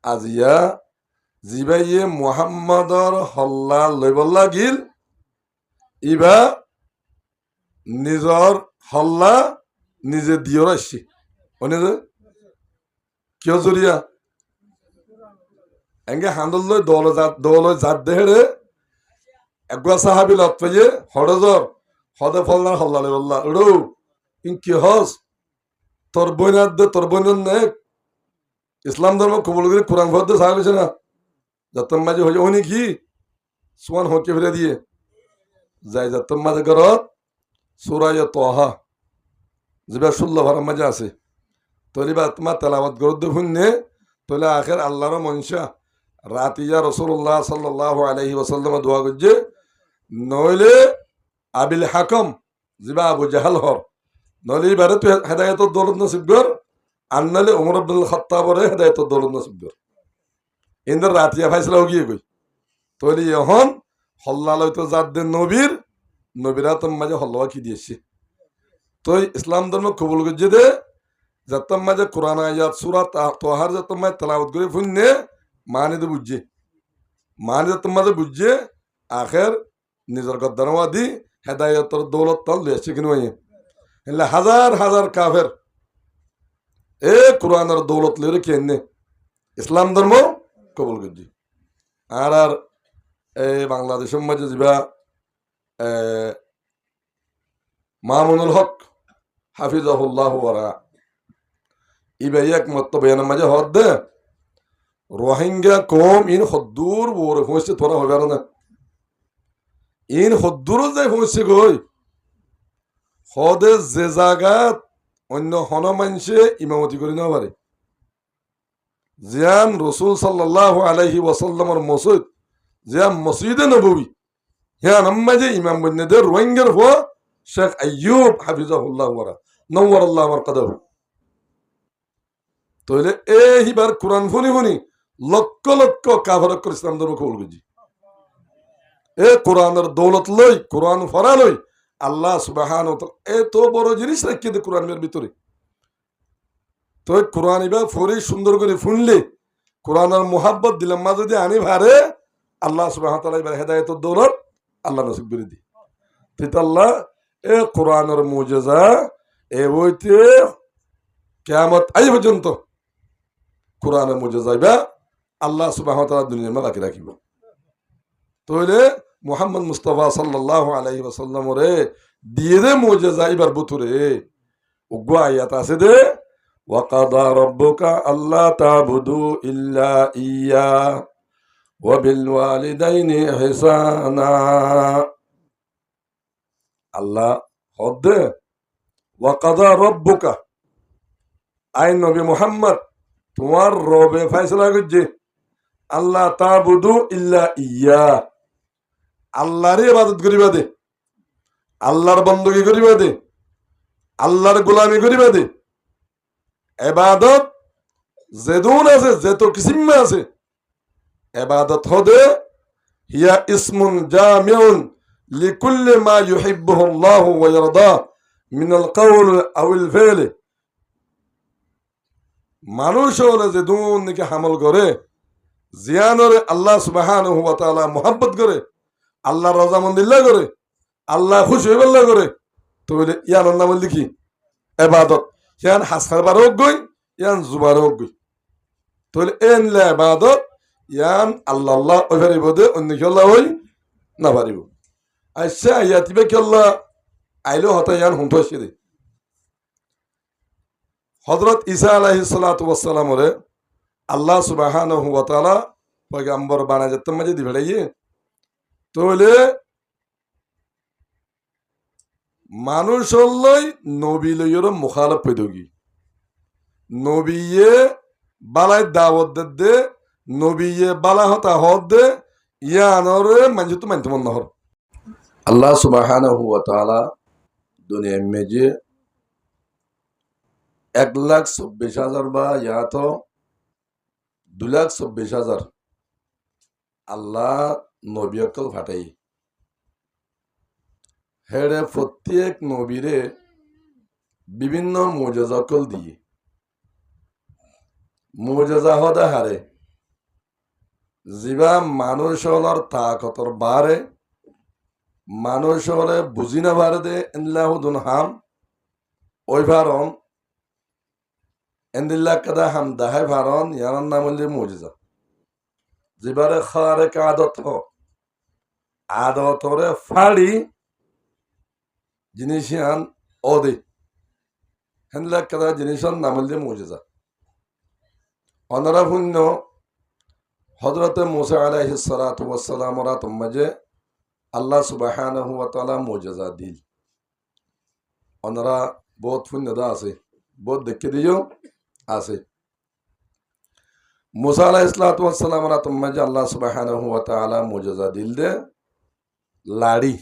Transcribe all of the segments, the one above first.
আজিয়া জিবাইয়ে মুহাম্মাদর হল্লা লইবল্লা গিল ইবা নিজর হল্লা নিজে দিয়র আসছি অনে কিয় জরিয়া এঙ্গে হান্দল লই দল জাত দেহেরে একগুলা সাহাবি লত পাইয়ে হরজর হদে ফলনার হল্লা লইবল্লা উড়ো ইন কি হস তোর বইনার দে তোর বইনার নেক ইসলাম ধর্ম কবুল করে কোরআন ভদ্র সাহাবিছে না যতম মাঝে হয়ে উনি কি সুমান হকে ফিরে দিয়ে যাই যতম মাঝে গরত সুরায় তোহা যেবা 16 ভার মাঝে আছে তৈরি বা তোমার তেলাওয়াত গরদ শুননে তৈলে আখের আল্লাহর মনসা রাতিয়া রসুল্লাহ সাল্লাল্লাহু আলাইহি ওয়াসাল্লাম দোয়া করছে নইলে আবিল হাকম যেবা আবু জাহাল হর নইলে এবারে তুই হেদায়তর দৌলত নসিব কর আর নইলে উমর আব্দুল খাত্তাবরে হেদায়তর দৌলত নসিব কর ইন্দ্র রাতিয়া ফাইসলা গিয়ে গই তৈরি এখন হল্লা লইতো জাদ্দের নবীরা তোর মাঝে হল্লা কি দিয়েছে তো ইসলাম ধর্ম কবুল করছে দে যাতম মাঝে কোরআন আয়াত সূরা তোহার যাতম মাঝে তেলাওয়াত করে ফুননে মানে তো বুঝছে মানে যাতম মাঝে বুঝছে আখের নিজের গদ্দানওয়া দি হেদায়তর দৌলত তল দিয়েছে কিনো এলে হাজার হাজার কাফের এ কোরআনের দৌলত লইরে কেনে ইসলাম ধর্ম কবুল করছি আর এই বাংলাদেশের মাঝে যা মামুনুল হক হাফিজাহুল্লাহ ওয়ারা ইবাই একমত বয়ানের মাঝে হদ দে রোহিঙ্গা কম ইন হদ্দুর ওরে পৌঁছছে তোরা হবে আর না ইন হদ্দুরও যাই পৌঁছছে গই হদে যে জায়গাত অন্য হন মানুষে ইমামতি করে নেওয়া পারে জিয়ান রসুল সাল্লাল্লাহু আলাইহি ওয়াসাল্লামর মসজিদ জিয়ান মসজিদে নববী হ্যাঁ মাঝে ইমাম বন্যে রোহিঙ্গার হো শেখ আইয়ুব হাফিজাহুল্লাহ ওয়ারা নওয়ার আল্লাহ আমার কাদাহ তইলে এইবার কোরআন ফুনি ফুনি লক্ষ লক্ষ কাফারক ইসলাম ধর্ম কবুল করছি এ কোরআনের দৌলত লই কোরআন ফরা লই আল্লাহ সুবহানাহু ওয়া তাআলা এত বড় জিনিস রাখিয়ে দে কোরআনের ভিতরে তো কোরআন এবার ফরি সুন্দর করে ফুনলে কোরআনের মোহাব্বত দিলাম মা যদি আনি ভারে আল্লাহ সুবহানাহু ওয়া তাআলা এবার হেদায়েতের দৌলত আল্লাহ নসিব করে দি ঠিক আল্লাহ এ কোরআনের মুজিজা এ বইতে কিয়ামত আই পর্যন্ত কোরআনের মুজিজা এবার আল্লাহ সুবহানাহু ওয়া তাআলা দুনিয়ার মধ্যে বাকি রাখিব তাহলে মুহাম্মদ মুস্তাফা সাল্লাল্লাহু আলাইহি ওয়াসাল্লাম রে দিয়ে দে মুজিজা এবার বুতুরে উগ্র আয়াত আছে দে ওয়াকাদা রাব্বুকা আল্লা তা'বুদু ইল্লা ইয়্যা ওয়া বিল ওয়ালিদাইনি ইহসানা আল্লাহ হদ ওয়াকাদা রাব্বুকা আই নবী মুহাম্মদ তোমার রবে ফয়সালা করছে আল্লাহ তা'বুদু ইল্লা ইয়্যা আল্লাহর ইবাদত করিবা দে আল্লাহর বন্দগি করিবা দে আল্লাহর গোলামি করিবা দে ইবাদত যেদুন আছে যেত কিসিম আছে ইবাদত হদে হিয়া ইসমুন জামিউন লিকুল্লি মা ইউহিব্বুহু আল্লাহু ওয়া ইয়ারদা মিনাল কওল আওয়াল ফি'ল মানুষ হলে যেদুন নাকি হামল করে জিয়ানরে আল্লাহ সুবহানাহু ওয়া তাআলা মুহাব্বত করে আল্লাহ রাজামন্দিল্লাহ করে আল্লাহ খুশি হইবাল্লাহ করে তো বলে ইয়ানোর নাম লিখি ইবাদত ইয়ান হাসখার বার হোক গই ইয়ান জুবার হোক গই তো বলে এন লে ইবাদত ইয়ান আল্লাহ আল্লাহ ওই পারিব দে অন্য কি আল্লাহ হই না পারিব আচ্ছা ইয়াতিবে কি আল্লাহ আইলো হতা ইয়ান হুঁটো আসে দে হযরত ঈসা আলাইহিস সালাতু ওয়াস সালাম রে আল্লাহ সুবহানাহু ওয়া তাআলা পয়গম্বর বানায় যেতে মাঝে দি ভেড়াইয়ে তাহলে মানুষ হল্লই নবী লইয়ের মুখালফ পেদগি নবীয়ে বালাই দাওয়াত দে নবীয়ে বালা হতা হদ দে ইয়ানরে মানজে তো মানতে মন নহর আল্লাহ সুবহানাহু ওয়া তাআলা দুনিয়া মেজে 1,24,000 বা ইয়া তো 2,24,000 আল্লাহ নবী অকল ফাটাই হেড়ে প্রত্যেক নবীরে বিভিন্ন মুজিজা অকল দিয়ে মুজিজা হদা হারে জিবা মানুষ হলর তাকতর বারে মানুষ হলে বুঝি না বারে দে এনলাহুদুন হাম ওই ভারন এন্দিল্লা কাদা হাম দাহে ভারন ইয়ানার নাম হলে মুজিজা জিবারে খারে আদত আদতরে ফাড়ি জিনিস ইয়ান অদে হেনলা কাদা জিনিসের নাম হলে মুজিজা অনারা শূন্য হজরতে মুসা আলাইহিস সালাতু ওয়াস সালাম রাত মাঝে আল্লাহ সুবহানাহু ওয়া তাআলা মুজিজা দিল ওনারা বহুত শূন্যতা আছে বহুত দেখে দিও আছে মুসা আলাইহিস সালাতু ওয়াস সালাম রাত মাঝে আল্লাহ সুবহানাহু ওয়া তাআলা মুজিজা দিল দে লাড়ি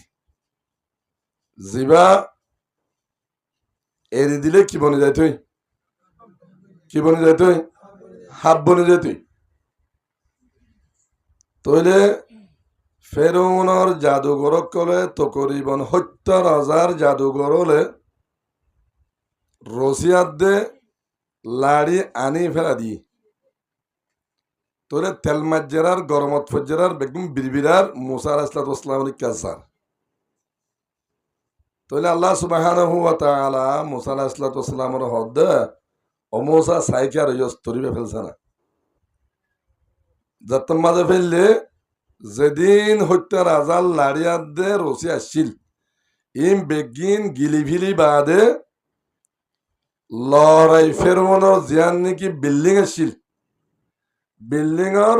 জিবা এরি দিলে কি বনে যায় তুই কি বনে যায় তুই হাত বনে যায় তুই তইলে ফেরাউনের জাদুঘরক কলে তকরিবন ৭০,০০০ জাদুঘর হলে রশিয়াত দে লাড়ি আনি ফেলা দি তোরে তেল মাজেরার গরমত ফজেরার বেগম বিরবিরার মুসা আলাইহিস সালাম কাজার তইলে আল্লাহ সুবহানাহু ওয়া তাআলা মুসা আলাইহিস সালামের হদ ও মুসা সাইকার ইয়স তরিবে ফেলছে না যতন মাঝে ফেললে যেদিন ৭০,০০০ লাড়িয়াত দে রশি আসছিল ইম বেগিন গিলি ফিলি বাদে লড়াই ফেরমনের জিয়ান নাকি বিল্ডিং আসছিল বিল্ডিংর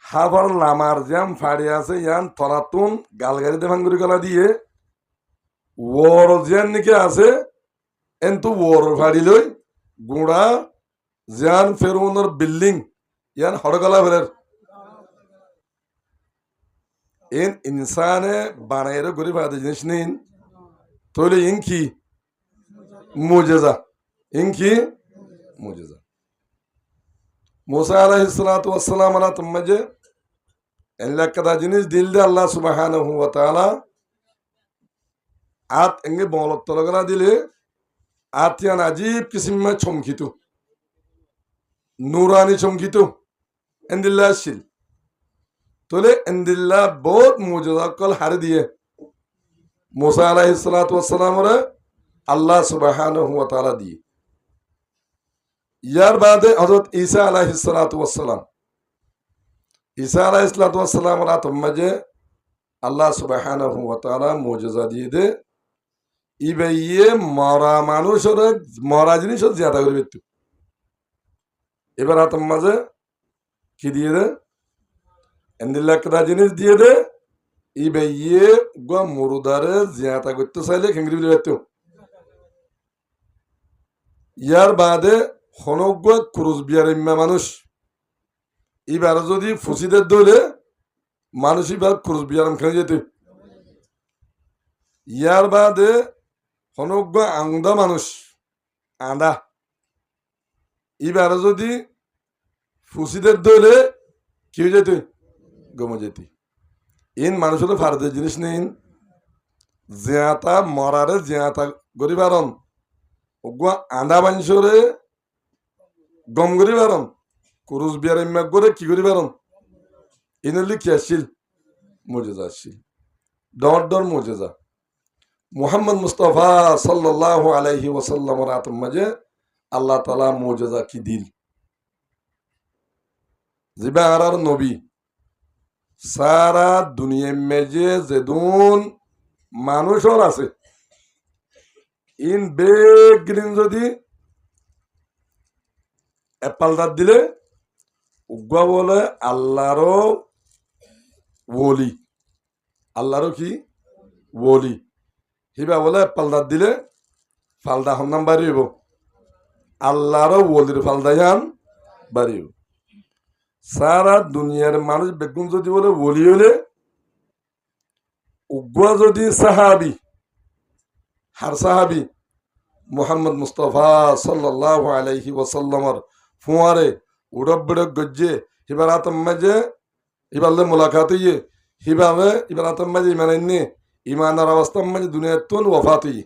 হাফর লামার জ্যাম ফাড়ি আছে ইয়ান তলাতুন গালগাড়িতে ভাঙ্গুরি গলা দিয়ে ওর জিয়ান নাকি আছে এন্তু ওর ফাড়ি লই গুড়া জিয়ান ফেরমনের বিল্ডিং ইয়ান হড়গলা ফেলের ইন ইনসানে বানাইরে গরিব আদে জিনিস নিন তৈলে ইনকি মুজেজা ইনকি মুজেজা মুসা আলাইহিস সালাতু ওয়াস সালাম আলা তুম্মাজে এল্লা কাদা জিনিস দিল দে আল্লাহ সুবহানাহু ওয়া তাআলা আত এঙ্গে বলত তলগলা দিলে আতিয়ান আজীব কিসিম মে চমকিত নুরানি চমকিত এন্দিল্লা শিল তোলে এন্দিল্লা বহুত মুজেজা কল হারে দিয়ে মুসা আলাইহিস সালাতু ওয়াস সালাম রে আল্লাহ সুবহানাহু ওয়া তাআলা দিয়ে ইয়ার বাদে হযরত ঈসা আলাইহিস সালাতু ওয়াস সালাম ঈসা আলাইহিস সালাতু ওয়াস সালাম রাত মাঝে আল্লাহ সুবহানাহু ওয়া তাআলা মুজেজা দিয়ে দে ইবে মরা মানুষের মরা জিনিস জিয়াদা করে দিত এবার রাত মাঝে কি দিয়ে দে এন্দিল্লা কাদা জিনিস দিয়ে দে ইবে গো মুরুদারে জিয়াদা করতে চাইলে খেঙ্গরি বিলে দিত ইয়ার বাদে হনজ্ঞ ক্রুজ বিয়ার ইম্মা মানুষ এবার যদি ফুসিদের দলে মানুষ এবার ক্রুজ বিয়ার খেয়ে যেত ইয়ার বাদে হনজ্ঞ আংদা মানুষ আঁদা এবার যদি ফুসিদের দলে কি হয়ে যেত গমে যেত ইন মানুষের ফারদের জিনিস নেই জিয়াতা মরারে জিয়াতা গরিবারন আন্দা মানুষরে গম করি পারন কুরুজ বিয়ার ইম্যাক করে কি করি পারন ইনলি কি আসছিল মুজেজা আসছিল ডর মুজেজা মুহাম্মদ মুস্তাফা সাল্লাল্লাহু আলাইহি ওয়াসাল্লাম রাত মাঝে আল্লাহ তাআলা মুজেজা কি দিল জিবা আর নবী সারা দুনিয়া মেজে যেদুন মানুষর আছে ইন বেগিন যদি এপালদার দিলে উগ্গা বলে আল্লাহরও ওলি আল্লাহরও কি ওলি হিবা বলে এপালদার দিলে ফালদা হন্নাম বাড়িব আল্লাহরও ওলির ফালদায়ান বাড়িব সারা দুনিয়ার মানুষ বেগুন যদি বলে ওলি হলে উগ্গা যদি সাহাবি হার সাহাবি মুহাম্মদ মুস্তাফা সাল্লাল্লাহু আলাইহি ওয়াসাল্লামর ফুয়ারে উড়ব বিড়ক গজ্জে হিবারাতম মাঝে হিবালে মুলাকাত হইয়ে হিবাবে হিবারাতম মাঝে ইমানাইনে ইমানার অবস্থার মাঝে দুনিয়াতুন ওয়াফাত হইয়ে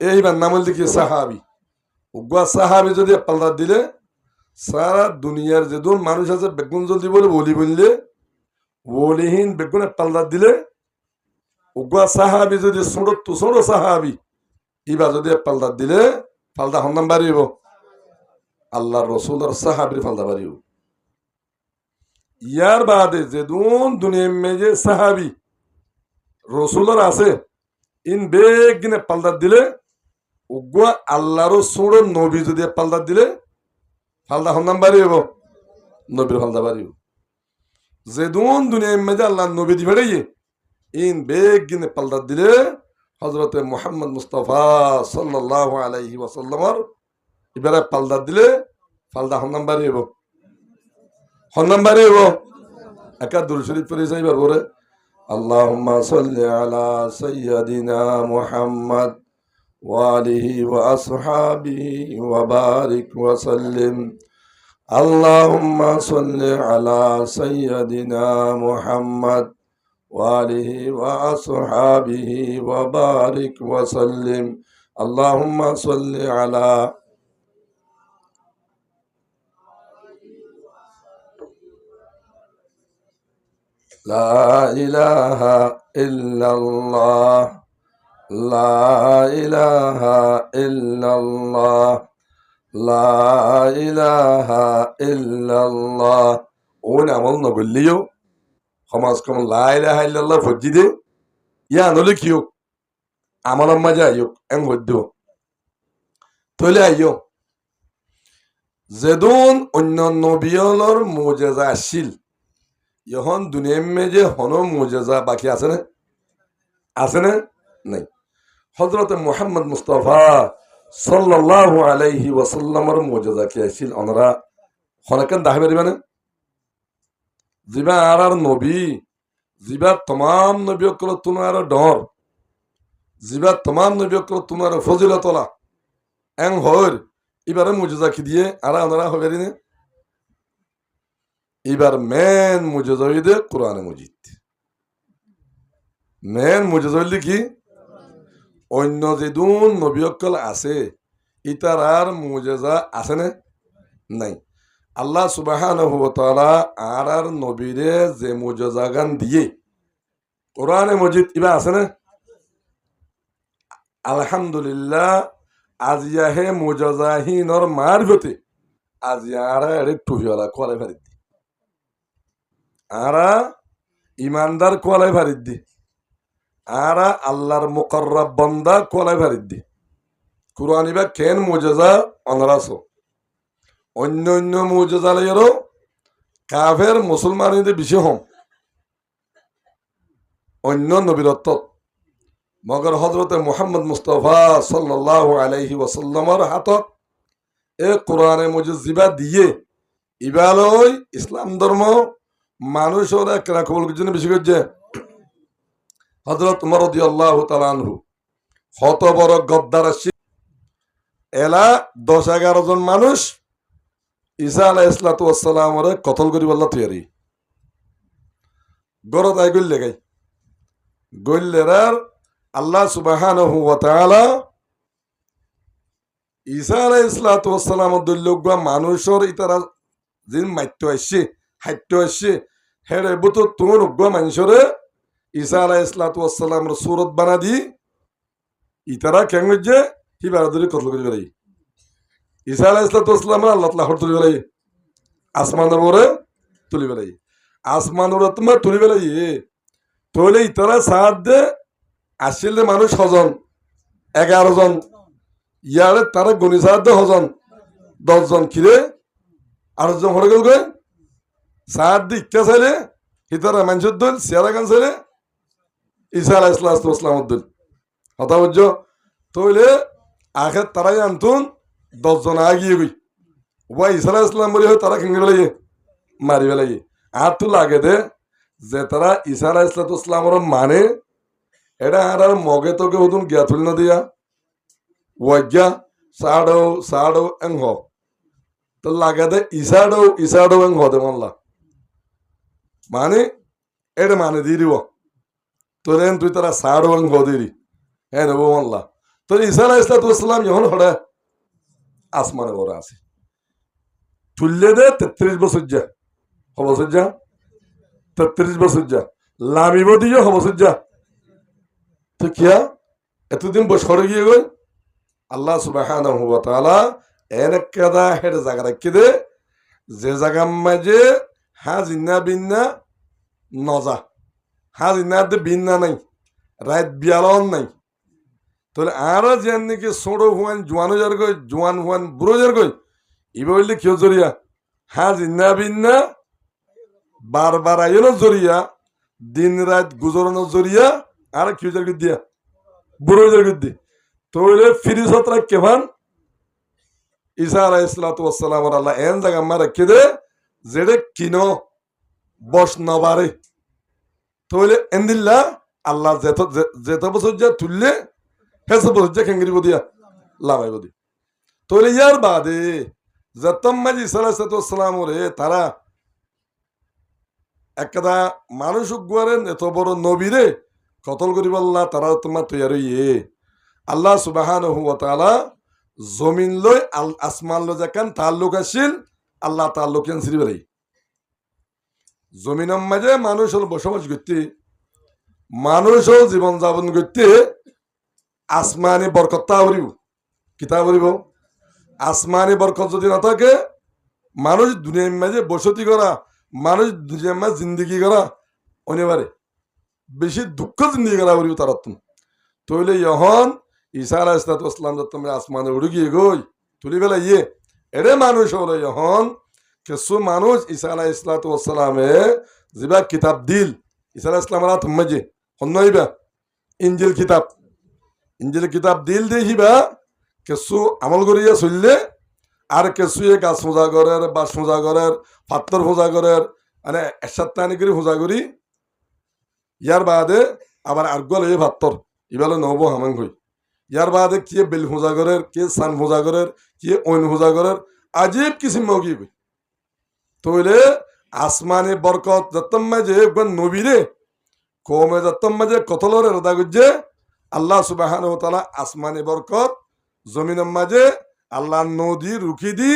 এই হিবার নাম লিখি সাহাবি উগ্গা সাহাবি যদি পাল্লা দিলে সারা দুনিয়ার যেদুন মানুষ আছে বেগুন জলদি বলে বলি বললে বলিহীন বেগুনের পাল্লা দিলে উগুয়া সাহাবি যদি ছোট সাহাবি ইবা যদি পাল্লা দিলে ফালদা হন্দাম বাড়িব আল্লাহ রসুলের সাহাবির ফালদা বাড়িব ইয়ার বাদে যেদুন দুনিয়ার মেজে সাহাবি রসুলের আছে ইন বেগিনে পাল্লা দিলে উগুয়া আল্লাহর ছোট নবী যদি পাল্লা দিলে ফালদা হন্দাম বাড়িব নবীর ফালদা বাড়িব যেদুন দুনিয়ার মেজে আল্লাহ নবী দি বেড়াইয়ে ইন বেগিনে পাল্লা দিলে হজরতে মোহাম্মদ মুস্তফা সাল্লাল্লাহু আলাইহি ওয়াসাল্লামর এবারে পাল্লা দিলে ফালদা হন্দাম বাড়িব একা দুরূদ শরীফ পড়ে যাইবার পরে আল্লাহুম্মা সাল্লি আলা সাইয়্যিদিনা মুহাম্মদ ওয়া আলিহি ওয়া আসহাবিহি ওয়া বারিক ওয়া সাল্লিম আল্লাহুম্মা সাল্লি আলা সাইয়্যিদিনা মুহাম্মদ ওয়া আলিহি ওয়া আসহাবিহি ওয়া বারিক ওয়া সাল্লিম আল্লাহুম্মা সাল্লি আলা লা ইলাহা ইল্লাল্লাহ লা ইলাহা ইল্লাল্লাহ লা ইলাহা ইল্লাল্লাহ ওন আমল নগলিও সমাজ কম লা ইলাহা ইল্লাল্লাহ ফজি দে ইয়া নলে কিও আমল মাঝে আইও এং হদ্দ তলে আইও যেদুন অন্য নবিয়লর মুজেজা আসিল এখন দুনিয়ার মেজে হন মুজেজা বাকি আছে না নাই হযরত মুহাম্মদ মুস্তাফা সাল্লাল্লাহু আলাইহি ওয়াসাল্লামর মুজেজা কি আসিল ওনারা হনকেন দাহি পারিবে না জিবা আর নবী জিবা तमाम নবীকল তোমার ডর জিবা तमाम নবীকল তোমার ফজিলতলা এং হর এবারে মুজেজা কি দিয়ে আর ওনারা হবে না এবার মেন মুজেজা হইদে কোরআনে মজিদ মেন মুজেজা হইলে কি অন্য যেদুন নবীকল আছে ইতার আর মুজেজা আছে না নাই আল্লাহ সুবহানাহু ওয়া তাআলা আর নবীরে যে মুজেজা গান দিয়ে কোরআনে মজিদ ইবা আছে না আলহামদুলিল্লাহ আজিয়া হে মুজেজাহিনর মারফতে আজিয়া আর একটু হিওলা কোয়ালে ফারিদ আরা ইমানদার কোয়ালাই ফারিদ্দি আরা আল্লাহর মুকররব বান্দা কোয়ালাই ফারিদ্দি কুরআন ইবা কেন মুজেজা অনরাস অন্য মুজেজা লাইরো কাফের মুসলমানদের বেশি হম অন্য নবীরত্ব মগর হযরতে মুহাম্মদ মুস্তাফা সাল্লাল্লাহু আলাইহি ওয়াসাল্লামর হাতত এ কোরআনে মুজিজা দিয়ে ইবালই ইসলাম ধর্ম মানুষ ওরা কেনা কবল জন্য বেশি করছে হযরত উমর রাদিয়াল্লাহু তাআলা আনহু কত বড় গদ্দার আসছে এলা 10-11 জন মানুষ ঈসা আলাইহিস সালামের কতল করি বললা তৈরি গরত আই গইল লাগাই গইলেরার আল্লাহ সুবহানাহু ওয়া তাআলা ঈসা আলাইহিস সালামের দল্লগা মানুষের ইতারা জিন মাইত্য আসছে হাইত্য আসছে হেরে বুতো তোর উগ্র মানুষরে ঈসা আলাইহিস সালামের সুরত বানা দি ইতারা কেন যে হি বারাদরি কতল করি বেড়াই ঈসা আলাইহিস সালামের আল্লাহ তাআলা হর তুলি বেড়াই আসমানের উপরে তুলি বেড়াই আসমানের উপরে তোমার তুলি বেড়াই তোলে ইতারা সাথ দে আসলে মানুষ হজন 11 জন ইয়ারে তারা গণি সাথ দে হজন 10 জন কিরে 8 জন হরে গেল সাত দি ইচ্ছা চাইলে হিতারা মানুষের দল সিয়ারা গান চাইলে ঈসা আলাইহিস সালামের দল কথা বুঝছো তইলে আখের তারাই আনতুন 10 জন আগিয়ে গই ওয়া ঈসা আলাইহিস সালাম বলে তারা কিনে বেলাইয়ে মারি বেলাইয়ে আর তো লাগে দে যে তারা ঈসা আলাইহিস সালামের মানে এটা আর মগে তোকে হতুন গিয়া তুল না দিয়া ওয়াজ্ঞা সাড়ো এং হ তো লাগে দে ইসাড়ো এং হদে মানলা মানে এটা মানে দিয়ে দিব তোর তুই তারা সাড়ো এং হদিরি হ্যাঁ নেবো মানলা তোর ঈসা আলাইহিস সালাম যখন হড়ে আসমানে ওরা আছে তুললে দে 33 বছর যা হবছর যা 33 বছর যা লামিব দিয়ে হবছর যা তো কিয়া এতদিন বছর গিয়ে গই আল্লাহ সুবহানাহু ওয়া তাআলা এনেকাদা হেড জায়গা রাখি দে যে জায়গা মাঝে জিন্না বিন্না নজা জিন্নাতে বিন্না নাই রাত বিয়ালন নাই তাহলে আরো যেন নাকি ছোড়ো হুয়ান জোয়ানো যার গই জোয়ান হুয়ান বুড়ো যার গই ইবা বললে কেউ জরিয়া জিন্না বিন্না বারবার আইলো জরিয়া দিন রাত গুজরানো জরিয়া আর কেউ যার দিয়া বুড়ো যার দি তাহলে ফিরিস হতরা কেভান ঈসা আলাইহিসসালাতু ওয়াসসালাম আল্লাহ এন জায়গা মা রাখি দে যেটা কিনো বস নবারে তাহলে এন্দিল্লা আল্লাহ যেত বছর যা তুললে হেসে বছর যা খেঙ্গিরি দিয়া লাভাই বদি তাহলে ইয়ার বাদে যতম মাঝি ঈসা আলাইহিসসালাতু ওয়াসসালাম রে তারা একটা মানুষ উগুয়ারেন এত বড় নবীরে কতল করিব আল্লাহ তারা তোমার তৈয়ার হইয়ে আল্লাহ সুবহানাহু ওয়া তাআলা জমিন লই আসমান লো যাকান তাল্লুক আসিল আল্লাহ তাল্লুক সিরি বেড়াই জমিনের মাঝে মানুষ হল বসবাস করতে মানুষ হল জীবন যাপন করতে আসমানি বরকত হরিব কিতা হরিব আসমানি বরকত যদি না থাকে মানুষ দুনিয়ার মাঝে বসতি করা মানুষ দুনিয়ার মাঝে জিন্দগি করা অনিবারে বেশি দুঃখ জিন্দগি করা হরিব তারা তৈলে ইহন ঈসা আলাইহিসসালাতু ওয়াসসালাম তুমি আসমানে উড়ে গিয়ে গই তুলি বেলা ইয়ে এরে মানুষ হলো ইহন কিছু মানুষ ঈসা আলাইহিসসালাতু ওয়াসসালামে জিবা কিতাব দিল ঈসা আলাইহিস সালাম তুমি যে হন্নইবা ইনজিল কিতাব দিল দেখিবা কিছু আমল করিয়া চললে আর কিছু গাছ পূজা করার বাস পূজা করার পাত্তর পূজা করার মানে একসাথে করে পূজা করি ইয়ার বাদে আবার আর্গল এই পাত্তর ইবালে নব হামাং হই ইয়ার বাদে কে বেল পূজা করার কে সান পূজা করার কে অইন পূজা করার আজীব কিসিম মগি বই তইলে আসমানে বরকত যতম মাঝে নবীরে কমে যতম মাঝে কতলরে রদা গুজে আল্লাহ সুবহানাহু ওয়া তাআলা আসমানে বরকত জমিনের মাঝে আল্লাহ নদী রুখি দি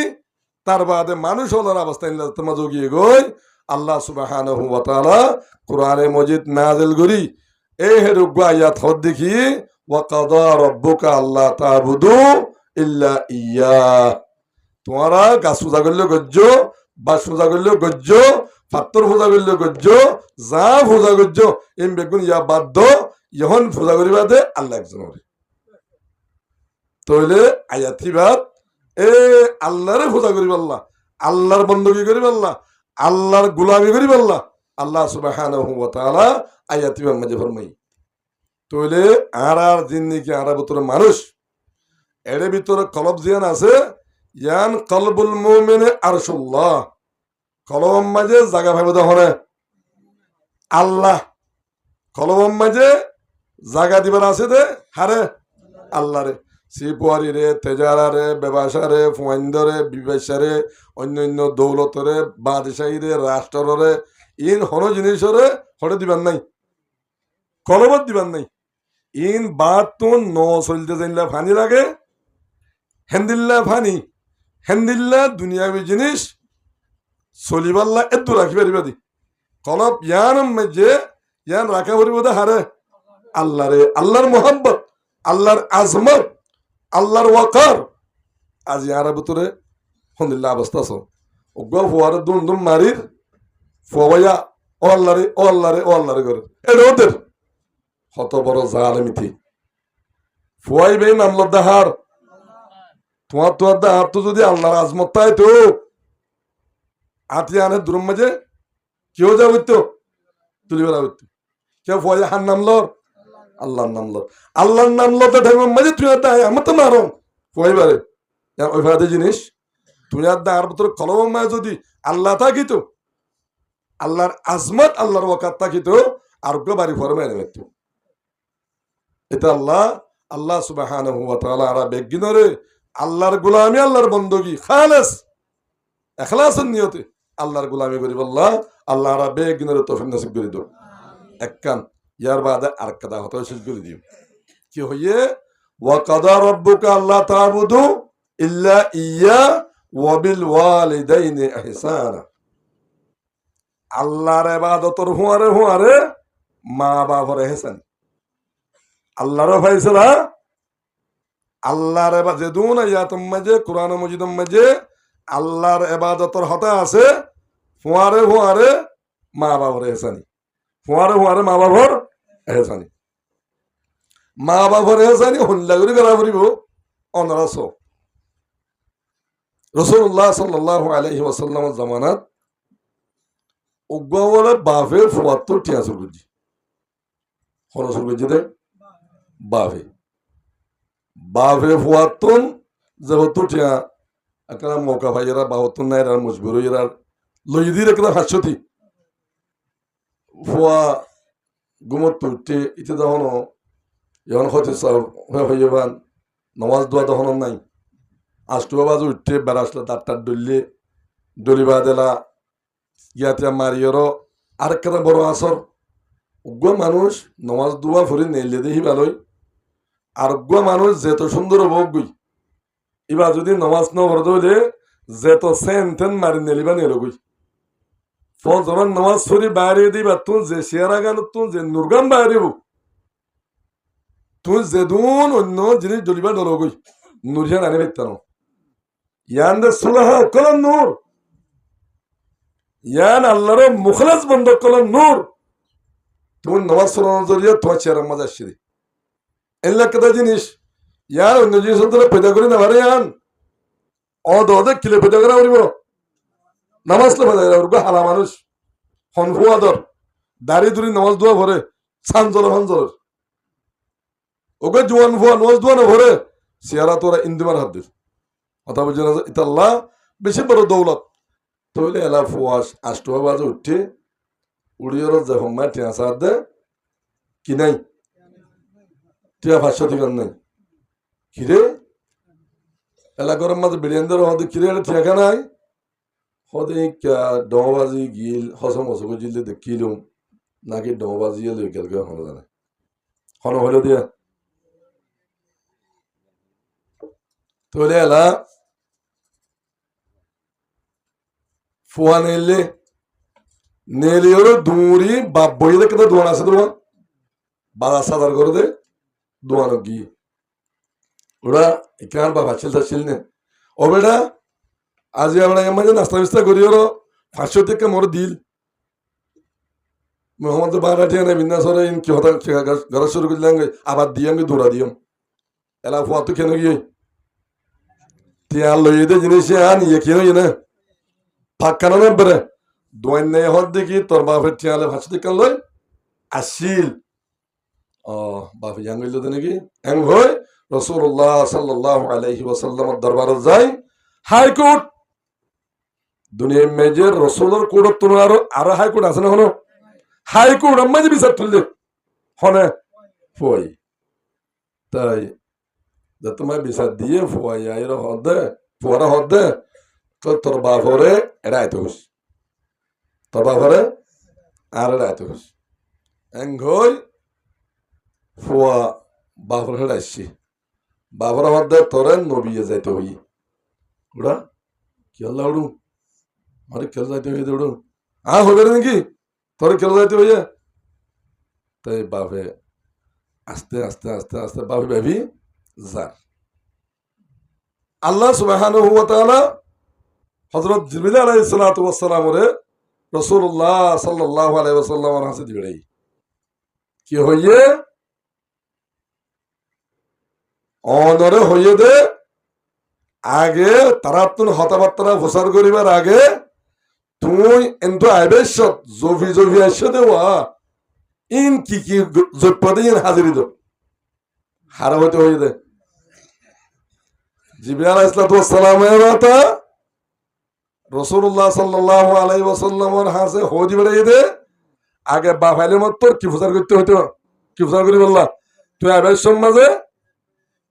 তার বাদে মানুষ হলার অবস্থা যতম মাঝে গিয়ে গই আল্লাহ সুবহানাহু ওয়া তাআলা কোরআনে মজিদ নাজিল করি এই হেরুগ আয়াত হদ দেখি ওয়া কাদা রাব্বুকা আল্লা তা'বুদু ইল্লা ইয়্যা তোমরা গাছ পূজা করলে গজ্জ বাস পূজা করলে গজ্জ পাত্তর পূজা করলে গজ্জ যা পূজা গজ্জ এম বেগুন ইয়া বাধ্য ইহন পূজা করিবা দে আল্লাহ একজন তইলে আয়াতিবাদ এ আল্লাহরে পূজা করিবা আল্লাহর বন্দগি করিবা আল্লাহর গোলামি করিবা আল্লাহ সুবহানাহু ওয়া তাআলা আয়াতিবাদ মাঝে ফরমাই তইলে আর জিন্দিগি আর ভিতরে মানুষ এর ভিতরে কলব জিয়ান আছে ইয়ান কলবুল মুমিনে আরশুল্লাহ কলম মাঝে জায়গা ভাবে দহনে আল্লাহ কলম মাঝে জায়গা দিবার আছে দে হারে আল্লাহ রে সিপুয়ারি রে তেজারা রে ব্যবসা রে ফুয়াইন্দরে বিবেশারে অন্যান্য দৌলতরে বাদশাহী রে রাষ্ট্ররে ইন হন জিনিসরে হরে দিবার নাই কলবত দিবার নাই ইন বাদ তো ন চলতে জানলে ফানি লাগে হেন্দিল্লা ফানি হেন্দিল্লা দুনিয়াবি জিনিস চলিবাল্লা এদু রাখি পারিবা দি কলব ইয়ান মেজে ইয়ান রাখা পারিব দে হারে আল্লাহ রে আল্লাহর মোহাম্মত আল্লাহর আজমত আল্লাহর ওয়াকার আজ ইয়ার ভিতরে হন্দিল্লা অবস্থা আছো ওগুলো ফোয়ারে দুম দুম মারির ফোয়া ও আল্লাহ রে ও আল্লাহ রে ও আল্লাহ রে করে এটা ওদের কত বড় জালেমিতি ফুয়াই বে নামল দাহার তোমার দাহার তো যদি আল্লাহর আজমত তাই তো আতি আনে দূরের মাঝে কেউ যাবে তো তুলি বেলা হইতো কেউ ফুয়াই হার নামলর আল্লাহর নামলর আল্লাহর নামল তো ঢেকের মাঝে তুই দায় আমার তো মারো ফুয়াই বারে ওই ভাড়াতে জিনিস তুই আর দাহার ভিতরে কলম মায় যদি আল্লাহ থাকিত আল্লাহর আজমত আল্লাহর ওয়াকাত থাকিত আর বাড়ি ফরমে এনে তো এটা আল্লাহ সুবহানাহু ওয়া তাআলা আর বেগিনরে আল্লাহর গোলামি আল্লাহর বন্দগি খালেস ইখলাসের নিয়তে আল্লাহর গোলামি করিব আল্লাহ আর বেগিনরে তৌফিক নসিব করে দাও এককান ইয়ার বাদে আর কথা হতো শেষ করে দিও কি হইয়ে ওয়া কাদা রাব্বুকা আল্লা তা'বুদু ইল্লা ইয়্যা ওয়াবিল ওয়ালিদাইনি ইহসানা। আল্লাহর ইবাদতর হুয়ারে হুয়ারে মা বাবার ইহসান। আল্লাহর ফাইসলা আল্লাহর যেদুন আয়াতুম মাঝে কোরআন মজিদুম মাঝে আল্লাহর ইবাদতর হতা আছে হুয়ারে হুয়ারে মা বাবার ইহসানি। হুয়ারে হুয়ারে মা বাবার ইহসানি। মা বাবার ইহসানি হল্লা করে গলা ফুরিব অনরাস। রাসূলুল্লাহ সাল্লাল্লাহু আলাইহি ওয়াসাল্লামের জামানাত উগ্গওয়ালা বাফে ফুয়াত্তর টিয়া শুরু করছি। হন শুরু করছি দে বাফে বাফে ফুয়াত্তর যেহেতু টিয়া একটা মৌকা ভাইয়েরা বাহত্তর নাইরার মজবুর হইয়ার লইদির একটা হাস্যতি ফুয়া গুমত তুলতে ইতে তখন যখন হতে হইবান নমাজ দোয়া তখন নাই। আষ্টুয়া বাজু উঠতে বেড়াসলে তার ডললে ডলিবা দেলা ইয়াতে মারিয়রও আরেকটা বড় আসর। উগ্র মানুষ নমাজ দোয়া ফুরি নেলে দেখি ভালোই। আর উগ্র মানুষ যেত সুন্দর হব গুই এবার যদি নমাজ নবরদ হইলে যেত সেন তেন মারি নেলিবা নেলগুই ফজর নমাজ ফুরি বাইরে দিবা তুই যে শেয়ারা গান তুই যে নুরগান বাইরেব তুই যেদুন অন্য জিনিস ডলিবা ডলগুই নুরিয়ান আনি পেতানো ইয়ান দে সুলাহা কলম নূর ইয়ান আল্লাহর মুখলাস বন্ধ কলম নূর। তুমি নমাজ পড়ানোর জরিয়ে তোমার চেহারার মাঝে আসছে এগুলা কেটা জিনিস ইয়ার অন্য জিনিস পয়দা করে নেবারে ইয়ান অদে কিলে পয়দা করা করিব নামাজ তো পয়দা করা হারা মানুষ হনফুয়াদর দাড়ি দুরি নামাজ দোয়া ভরে সানজল হনজল ওকে জোয়ান ফুয়া নামাজ দোয়া না ভরে চেহারা তোরা ইন্দিমার হাত দিস কথা বলছে না ইতাল্লাহ বেশি বড় দৌলত তৈলে এলা ফুয়াস আষ্টুয়া বাজে উঠে উড়িয়র যখন মা টিয়া সার দে কি নাই টিয়া 500 টাকা নাই কিরে এলাকার মাঝে বেরিয়ানদের হতে কিরে টিয়া নাই হতে ডবাজি গিল হসম হসম জিলে দেখিলুম নাকি ডবাজি লই গেল হন জানে হন হইল দিয়া তৈলে এলা ফুয়া নেলে নেলিওর দূরি বাপ বইলে কেন দোয়ান আছে তোমার বাজার সাদার করে দে দোয়ানো গিয়ে ওরা এখান বা ভাছিল ছিল না ও বেটা আজ আমরা মাঝে নাস্তা বিস্তা করি ওর 500 টাকা মোর দিল মোহাম্মদ বারাটিয়া না বিন্যাসরে কি হতা ঘর শুরু করলাম আবার দিয়াম দৌড়া দিয়াম এলা ফুয়া তো কেন গিয়ে টিয়া লইয়ে দে জিনিস আন ইয়ে কেন না ফাঁকানো না বেড়ে দোয়ান নেই হত দেখি তোর বাপের টিয়ালে 500 টাকা লই আসিল ও বাপ জাঙ্গিল তো নাকি এম হয় রাসূলুল্লাহ সাল্লাল্লাহু আলাইহি ওয়াসাল্লামের দরবারে যাই হাইকোর্ট দুনিয়া মেজর রাসূলের কোর্ট তো আর হাইকোর্ট আছে না হলো হাইকোর্ট আম্মাজি বিচার তুললে হনে ফুয়াই তাই যে তোমার বিচার দিয়ে ফুয়াই আইর হদে ফুয়ারা হদে তো তোর বাপরে এড়াইতে হুস তোর বাপরে আর এড়াইতে হুস এঙ্গই ফুয়া বাপর হেড়াইছি বাপর হদে তোরে নবিয়ে যাইতে হই ওরা কি আল্লাহ উড়ু আরে খেল যাইতে হই উড়ু হবে নাকি তোর খেল যাইতে হইয়া তাই বাপে আস্তে আস্তে আস্তে আস্তে বাপে ভাবি যার আল্লাহ সুবহানাহু ওয়া তাআলা হযরত জিবরিল আলাইহিস সালাতু ওয়াস সালামরে রাসূলুল্লাহ সাল্লাল্লাহু আলাইহি ওয়াসাল্লামের কাছে দিবেই কি হইয়ে অনরে হইয়ে দে আগে তারা তুন হতাবার্তা প্রচার করিবার আগে তুই এন্তু আইবেশত জফি জফি আসছে দেওয়া ইন কি কি জপদে ইন হাজিরি দো হারা হইতে হইয়ে দে জিবরিল আলাইহিস সালামের কথা রাসূলুল্লাহ সাল্লাল্লাহু আলাইহি ওয়াসাল্লামের হাতে হদি বেড়ে দে আগে বাফাইলে মত তোর কি প্রচার করতে হইতো কি প্রচার করি বললা তুই আইবেশ সমাজে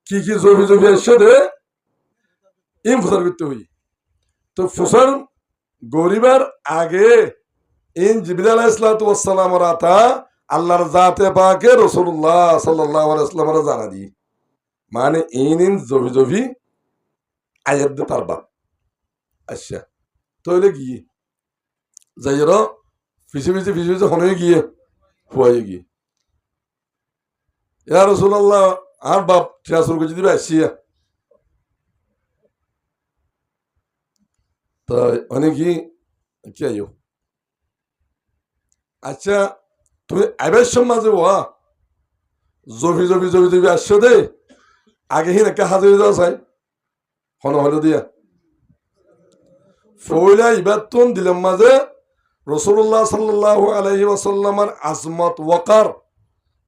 কি কি জফি জফি আসছে দে ইন প্রচার করতে হই তো প্রচার গরিবার আগে ইন জিবরিল আলাইহিস সালামের আতা আল্লাহর জাতে পাকে রাসূলুল্লাহ সাল্লাল্লাহু আলাইহি ওয়াসাল্লামের জানা দি মানে ইন জফি জফি আয়াত দে তার বাপ আচ্ছা তইলে গিয়ে যাইর পিছে পিছে হনে গিয়ে ফুয়াই গিয়ে ইয়া রাসূলুল্লাহ আর বাপ টিয়াসুর করে দিবে আসিয়া তো অনেক কি আইও আচ্ছা তুমি আইবার মাঝে ওয়া জবি আসছো দে আগে হিন একটা হাজির দেওয়া চাই হলো দিয়া ফইলা ইবাতুন দিলাম মাঝে রাসূলুল্লাহ সাল্লাল্লাহু আলাইহি ওয়াসাল্লামের আজমত ওয়াকার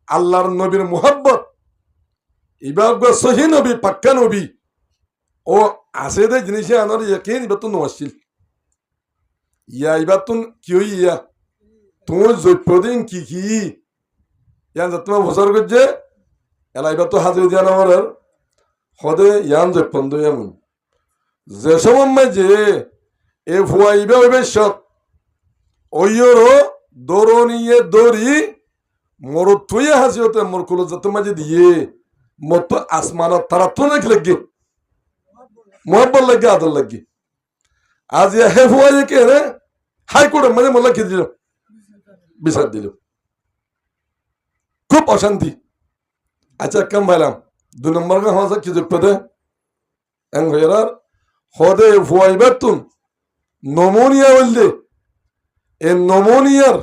আল্লাহর নবীর মুহাব্বত ইবাগ সহি নবী পাক্কা নবী ও আছে দে জিনিসে আনার ইয়াকিন ইবাতুন ওয়াসিল ইয়া ইবাতুন কি ইয়া তুমি জৈপদিন কি ইয়ান তোমার বছর করছে এলা ইবাতু হাজির দিয়া নামার হদে ইয়ান জৈপন্দ এমন যে সময় যে এ ফুয়াইবে হইবে সব ওইয়রও দৌড়নিয়ে দৌড়ি মোর তুইয়ে হাসিওতে মোর কুলো যত মাঝে দিয়ে মোর তো আসমান তারা তো নাকি লাগে মোহাব্বত লাগে আদর লাগে আজ হে ফুয়াইয়ে কে রে হাইকোর্টের মানে মোল্লা কি দিল বিচার দিল খুব অশান্তি আচ্ছা কেম ভাইলাম 2 নম্বর কা হওয়া কি যোগ পেতে এং হইয়ার হদে ফুয়াইবার তুন নমোনিয়া বললে এ নমোনিয়ার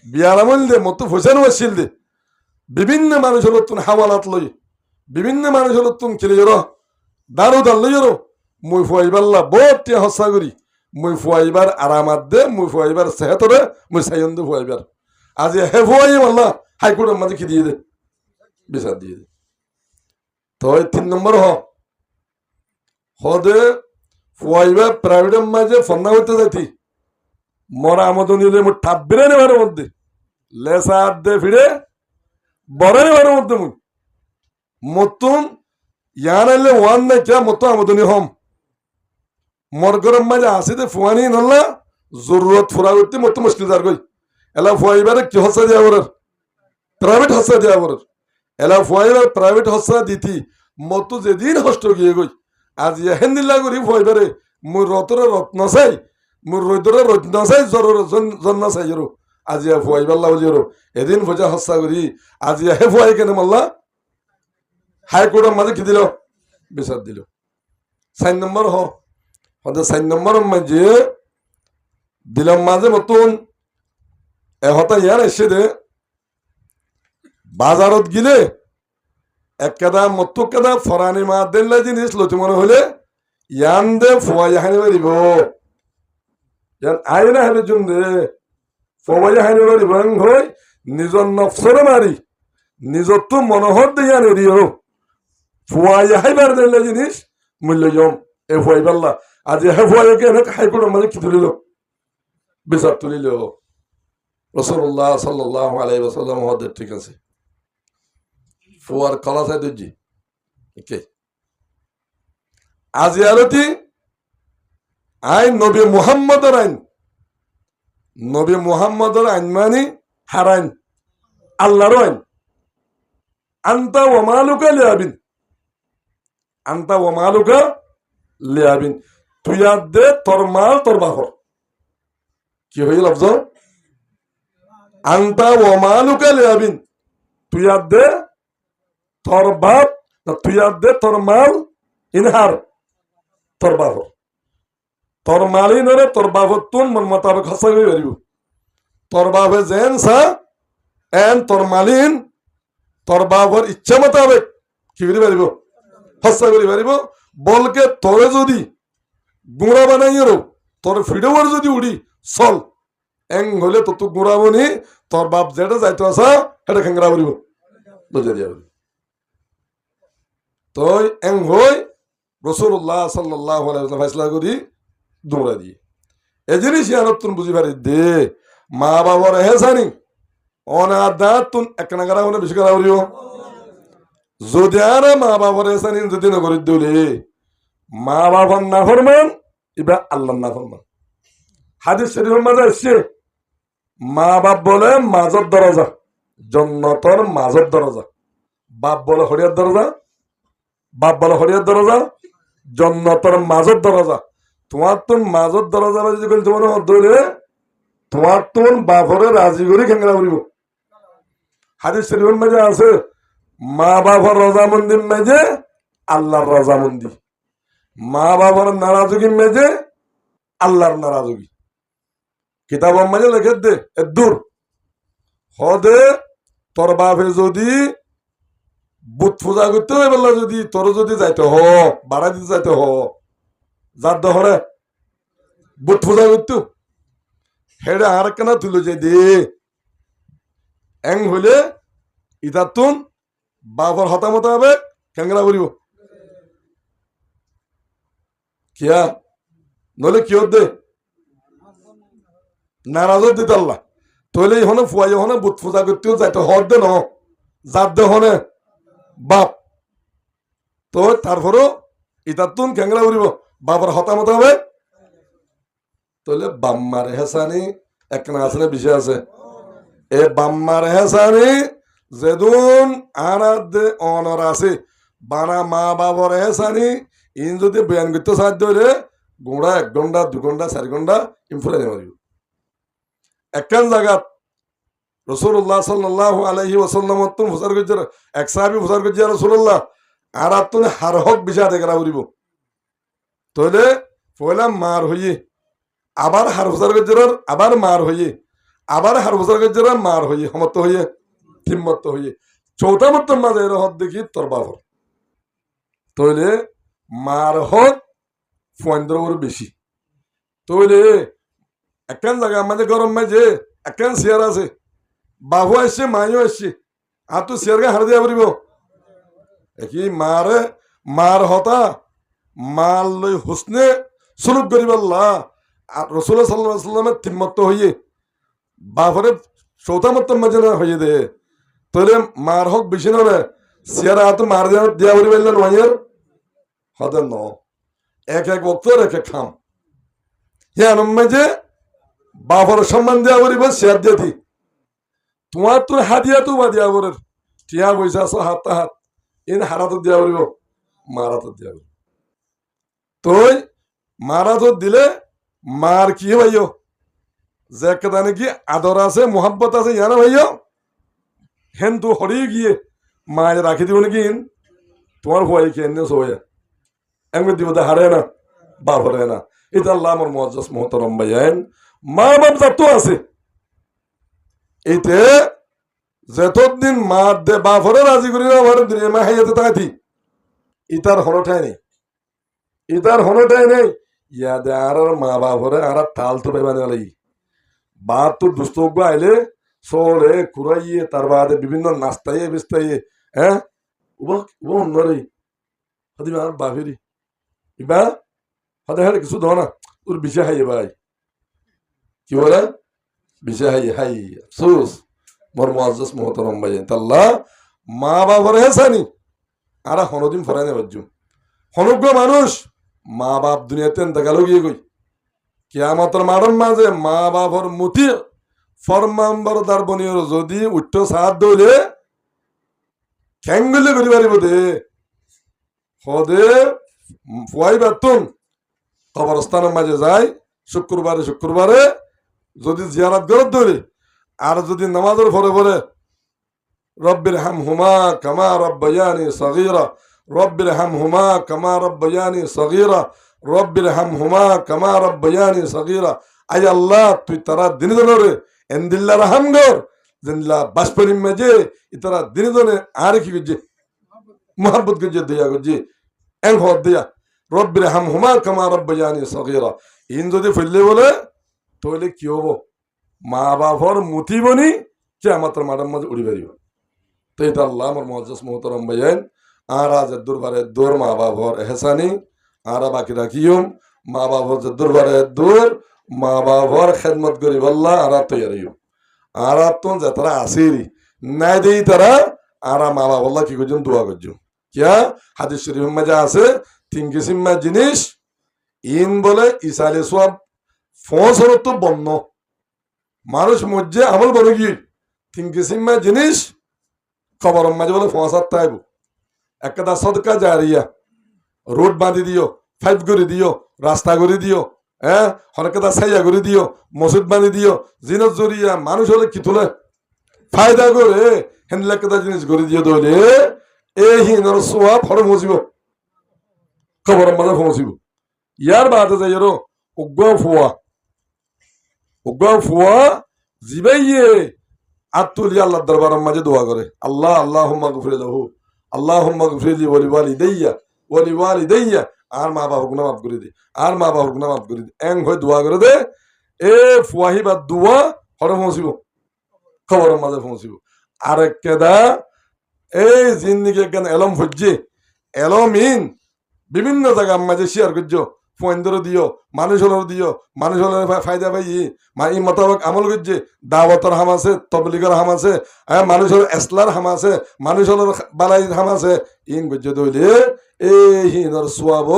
বিয়ারামল দে মতো ফসেন ওয়াসিল দে বিভিন্ন মানুষ হলো তুন হাওয়ালাত লই বিভিন্ন মানুষ হলো তুন কিলে জরো দারু দাল লই জরো মুই ফুয়াইবাল্লা বটে হসা করি মুই ফুয়াইবার আরামাত দে মুই ফুয়াইবার সেহতরে মুই সাইন দে ফুয়াইবার আজ হে ফুয়াই মাল্লা হাইকোর্টের মাঝে কি দিয়ে দে বিচার দিয়ে দে তো 3 নম্বর হদে ফুয়াইবা প্রাইভেটের মাঝে ফন্না হইতে যাইতি মরা আমদনি মুই ঠাব্বিরে নেবার মধ্যে লেসা দে ফিরে বড় নেবার মধ্যে মুই মতুন ইয়ান আইলে ওয়ান নাই কে মতো আমদনি হম মরগরম মাঝে আসিতে ফুয়ানি নল্লা জরুরত ফুরা করতে মতো মুশকিল দার গই এলা ফুয়াইবারে কি হসা দিয়া বরার প্রাইভেট হসা দিয়া বরার এলা ফুয়াইবার প্রাইভেট হসা দিতি মতো যেদিন হষ্ট গিয়ে গই আজ হেন্দিল্লা করি ফুয়াইবারে মুই রতরে রত্ন চাই মুর রৈদরে রত্ন চাই জ্বরের জন্ম চাই জরো আজি ফুয়াইবাল্লা বলি জরো এদিন ভোজা হসা করি আজি হে ফুয়াই কেন মাল্লা হাইকোর্টের মাঝে কি দিল বিচার দিল 4 নম্বর হদে 4 নম্বর মাঝে দিলাম মাঝে মতন এহতা ইয়ার এসে দে বাজারত গিলে এক কেদা মতো কেদা ফরানি মা দেল্লা জিনিস লতি মনে হলে ইয়ান দে ফুয়াই হানি মারিব ইয়ান আইনা হানি জুন দে ফুয়াই হানি মারিব হই নিজর নফসরে মারি নিজর তো মনোহর দিয়ে আনি দিও ফুয়াই হাইবার দেল্লা জিনিস মূল্য জম এ ফুয়াই পাল্লা আজ হে ফুয়াই কে হাইকোর্টের মাঝে কি তুলিল বিচার তুলিল রাসূলুল্লাহ সাল্লাল্লাহু আলাইহি ওয়াসাল্লাম হদে ঠিক আছে ফুয়ার কলা চাই দুজি ওকে আজি আলতি আইন নবী মুহাম্মদের আইন মানে হারাইন আল্লাহর আইন আনতা ওয়া মালুকা লিয়াবিন তুই আর দে তোর মাল তোর বাহর কি হইল লফজ আনতা ওয়া মালুকা লিয়াবিন তুই আর দে তোর বাপ তুই আর দে তোর মাল ইনহার তোর বাহর তোর মালই নরে তোর বাপর তুন মন মোতাবেক হসা হয়ে পারিব তোর বাপে যেন সা এন তোর মালিন তোর বাপর ইচ্ছা মোতাবেক কি করি পারিব হসা করি পারিব বলকে তোরে যদি গুঁড়া বানাইয়েরও তোর ফিডোর যদি উড়ি চল এং হলে তো গুঁড়া বনি তোর বাপ যেটা যাইতো আসা সেটা খেংরা পারিব বুঝে দিয়া তই এং হই রাসূলুল্লাহ সাল্লাল্লাহু আলাইহি ওয়াসাল্লাম ফয়সালা করি দৌড়া দিয়ে এ জিনিস ইয়ানতুন বুঝি পারি দে মা বাবার হেসানি অনাদা তুন এক নাগারা হলে বেশি করা করিও যদি আর মা বাবার হেসানি যদি নগরি দিলে মা বাবার না ফরমান ইবা আল্লাহ না ফরমান হাদিস শরীফের মাঝে আসছে মা বাপ বলে মাজত দরজা জন্নতর মাজত দরজা বাপ বলে হরিয়ার দরজা জন্নতর মাজত দরজা তোমার তো মাজত দরজা বাজি যখন তোমার ধরে তোমার তোন বাপরে রাজি করে খেঙ্গা করিব। হাদিস শরীফের মাঝে আছে মা বাবার রজামন্দির মেজে আল্লাহর রজামন্দি, মা বাবার নারাজগির মেজে আল্লাহর নারাজগি। কিতাব মাঝে লেখে দে এদুর হদে তোর বাপে যদি বুত পূজা করতে হয় বললা, যদি তোর যদি যাইতে হ বাড়া দিতে যাইতে হ যার দহরে বুত পূজা করতো হেডে আর কেনা তুলে যাই দে এং হইলে ইতার তুন বাবার হতামত হবে কেঙ্গা করিব কিয়া নলে কি দে নারাজ দিতে আল্লাহ তৈলে হনে ফুয়াই হনে বুত পূজা করতেও যাইতে হর দে ন যার দে হনে বাপ তো তারপরও ইতার তুন কেঙ্গা করিব বাবার হতামত হবে। তাহলে বাম্মার হেসানি এক না আছে বিষয় আছে এ বাম্মার হেসানি যেদুন আনাদে অনর আছে বানা মা বাবার হেসানি ইন যদি বয়ান করতে সাহায্য হলে গোড়া 1 ঘন্টা 2 ঘন্টা 4 ঘন্টা ইনফুলে মারিব। একখান জায়গাত রসুল্লাহ সাল্লাল্লাহু আলাইহি ওয়াসাল্লাম তুম ফুসার করছে এক সাহাবী ফুসার করছে রসুল্লাহ আর তুমি হার হক বিষয় দেখরা করিব তাহলে পয়লা মার হইয়ে আবার হার ফুসার করছে আবার মার হইয়ে আবার হার ফুসার করছে মার হইয়ে সমর্থ হইয়ে তিনমত্ত হইয়ে চৌথা মত্তর মাঝে এর হক দেখি তোর বাবর তৈলে মার হক 15 বেশি তৈলে একখান জায়গা আমাদের গরম মাঝে একখান চেয়ার আছে বাবু আসছে মাইও আসছে আর তুই চেয়ারকে হার দিয়া পারিব কি মারে মার হতা মার লই হুসনে সুলুক করিব রসুল্লাহ সাল্লাল্লাহু আলাইহি ওয়াসাল্লামের তিনমত্ত হইয়ে বাপরে চৌথা মত্তর মাঝে না হইয়ে দে তাহলে মার হক বেশি না চেয়ার হাত মার দিয়া পারিব নয়ের হতে ন এক এক বক্তর এক এক খাম হ্যাঁ মাঝে বাপর সম্মান দেওয়া পারিব চেয়ার দিয়ে দি তোমার তোর হাতিয়া তো বা দিয়া বরের টিয়া পয়সা আছো হাত হাত ইন হারাত দিয়া পারিব মারাত দিয়া পারিব তুই মারাত দিলে মার কি ভাইও যে কেদা নাকি আদর আছে মোহাব্বত আছে ইয়ানা ভাইও হেন তু হরিয়ে গিয়ে মায়ের রাখি দিব নাকি তোমার ভয় খেয়ে সবাই এমনি দিব হারে না বাপ হারে না এটা আল্লাহ আমার মুআজ্জাজ মুহতারাম ভাইয়ান মা বাপ যত আছে এইতে যতদিন মা দে বাপ হরে রাজি করি না আমার দুনিয়া মা হাইয়াতে তাকাতি ইতার হনটাই নেই ইতার হনটাই নেই ইয়া দে আর মা বাপ হরে আর তাল তো বেমানে লাই বাপ তো দুস্থ আইলে সোরে কুরাইয়ে তার বাদে বিভিন্ন নাস্তাইয়ে বিস্তাইয়ে হ্যাঁ উবা অন্যরে হদি আর বাপেরি ইবা হদে হ্যাঁ কিছু ধনা তোর বিষে হাইয়ে ভাই কি বলে বিষে হাইয়ে হাই আফসোস মোর মুআজ্জাজ মুহতারাম ভাই তাল্লাহ মা বাবার হেসানি আর হনদিন ফরানে বাজ্জু হনগ্য মানুষ মা বাপ দুনিয়াতে দেখাল গিয়ে গই কিয়ামতের মাঠের মাঝে মা বাবার মুতি ফরমাম্বরদার বনিয়র যদি উচ্চ সাহায্য দইলে খ্যাঙ্গুলে করি পারিব দে হদে ফুয়াই বেতুন কবরস্থানের মাঝে যায় শুক্রবারে যদি জিয়ারাত গরত ধরে আর যদি নামাজের পরে পরে রব্বির হামহুমা কামা রব্বায়ানি সগীরা রব্বির হামহুমা কামা রব্বায়ানি সগীরা রব্বির হামহুমা কামা রব্বায়ানি সগীরা আই আল্লাহ তুই তারা দিন ধরে এন্দিল্লা রাহাম গর জিনলা বাসপনি মেজে ইতারা দিন ধরে আর কি গজে মোহাব্বত গজে দিয়া গজে এং হদ দিয়া রব্বির হামহুমা কামা রব্বায়ানি সগীরা ইন যদি ফেললে বলে তাহলে কি হবো মা বাবার মুতি বনি কিয়ামতের মাঠের মাঝে উড়ি বেরিব তো এটা আল্লাহ আমার মুআজ্জাজ মুহতারাম ভাইয়ান আর আজ দুরবারে দূর মা বাবার এহসানি আর বাকি রাখিম মা বাবার দুরবারে দূর মা বাবার খেদমত করিব আল্লাহ আর তৈরিও আর তো যে তারা আসিরি নাই দেই তারা আর মা বাবা আল্লাহ কি করছেন দোয়া করছেন কিয়া হাদিস শরীফের মাঝে আছে 3 কিসিম জিনিস ইন বলে ইসালে সব ফসল তো বন্য মানুষ মজ্জে আমল করে গিয়ে 3 কিসিম জিনিস খবরের মাঝে বলে ফসাদ তাইব একটা সদকা জারিয়া রোড বাঁধি দিও ফাইভ করে দিও, রাস্তা করে দিও, হ্যাঁ হরকেদা সাইয়া করে দিও, মসজিদ বানিয়ে দিও, জিনত জরিয়া মানুষ হলে কি তোলে ফায়দা করে হেনলেকেদা জিনিস করে দিও দলে এই হিনর সোয়া ফরম হসিব খবর মাঝে পৌঁছিব ইয়ার বাদে যাই উগ্র ফুয়া জিবাইয়ে আত্তুলি আল্লাহ দরবারের মাঝে দোয়া করে আল্লাহ আল্লাহুম্মা গফির লাহু আল্লাহুম্মা গফিরলি ওয়ালি ওয়ালিদাইয়া আর মা বাবা গুনাহ মাফ করে দে, আর মা বাবা গুনাহ মাফ করে দে, এং হয়ে দোয়া করে দে। এ ফুয়াহি বা দোয়া হরে পৌঁছিব খবরের মাঝে পৌঁছিব। আরেক কেদা এই জিন্দিগি জ্ঞান এলম হজ্জে এলমিন বিভিন্ন জায়গার মাঝে শেয়ার করছো, ফোয়েন্দর দিও, মানুষ হলের দিও, মানুষ হলের ফায়দা পাই ই মোতাবেক আমল করছে, দাওয়াতর হাম আছে, তবলিগের হাম আছে, মানুষ হলের এসলার হাম আছে, মানুষ হলের বালাইর হাম আছে, ইন করছে দইলে এই হিনর সোয়াব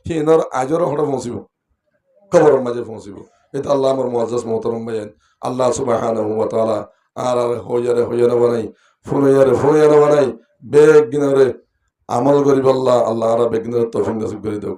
হিনর আজর হঠাৎ পৌঁছিব খবরের মাঝে পৌঁছিব। এটা আল্লাহ আমার মুআজ্জাজ মোহতারম ভাইয়ান আল্লাহ সুবহানাহু ওয়া তাআলা আর হইয়ারে বানাই ফুরাইয়ারে বানাই বেগ গিনারে আমল করি আল্লাহ আল্লাহ আর বেগ গিনারে তৌফিক নসিব করে দাও।